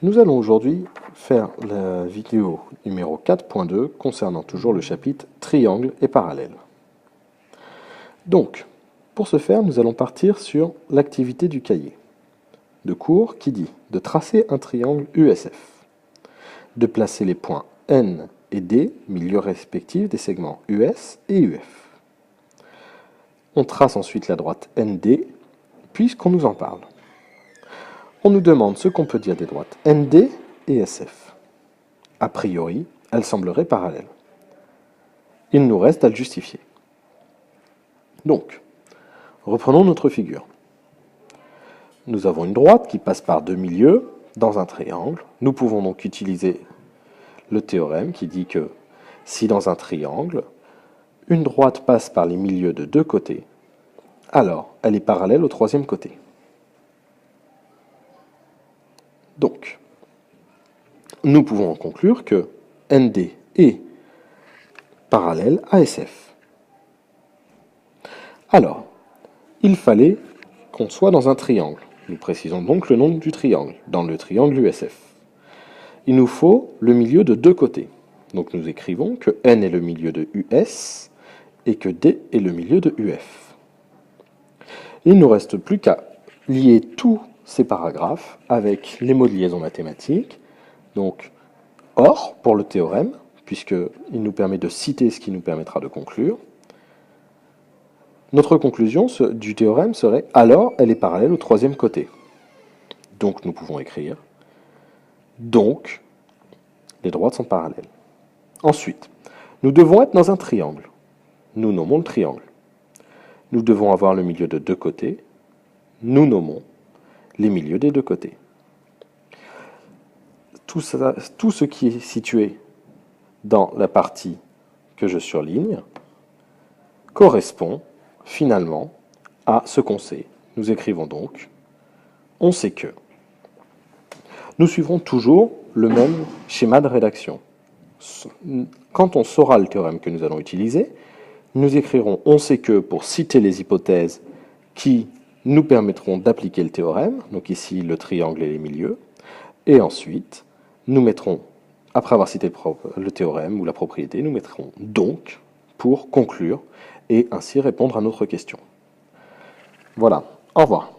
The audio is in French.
Nous allons aujourd'hui faire la vidéo numéro 4.2 concernant toujours le chapitre triangle et parallèle. Donc, pour ce faire, nous allons partir sur l'activité du cahier de cours qui dit de tracer un triangle USF, de placer les points N et D, milieux respectifs des segments US et UF. On trace ensuite la droite ND, puisqu'on nous en parle. On nous demande ce qu'on peut dire des droites ND et SF. A priori, elles sembleraient parallèles. Il nous reste à le justifier. Donc, reprenons notre figure. Nous avons une droite qui passe par deux milieux dans un triangle. Nous pouvons donc utiliser le théorème qui dit que si dans un triangle, une droite passe par les milieux de deux côtés, alors elle est parallèle au troisième côté. Donc, nous pouvons en conclure que ND est parallèle à SF. Alors, il fallait qu'on soit dans un triangle. Nous précisons donc le nom du triangle, dans le triangle USF. Il nous faut le milieu de deux côtés. Donc nous écrivons que N est le milieu de US et que D est le milieu de UF. Il ne nous reste plus qu'à lier tous ces paragraphes avec les mots de liaison mathématiques. Donc, OR pour le théorème, puisqu'il nous permet de citer ce qui nous permettra de conclure. Notre conclusion du théorème serait « alors elle est parallèle au troisième côté ». Donc nous pouvons écrire « donc les droites sont parallèles ». Ensuite, nous devons être dans un triangle. Nous nommons le triangle. Nous devons avoir le milieu de deux côtés. Nous nommons les milieux des deux côtés. Tout ce qui est situé dans la partie que je surligne correspond finalement à ce qu'on sait. Nous écrivons donc « on sait que ». Nous suivrons toujours le même schéma de rédaction. Quand on saura le théorème que nous allons utiliser, nous écrirons « on sait que » pour citer les hypothèses qui nous permettront d'appliquer le théorème, donc ici le triangle et les milieux, et ensuite nous mettrons, après avoir cité le théorème ou la propriété, nous mettrons « donc » pour conclure et ainsi répondre à notre question. Voilà, au revoir.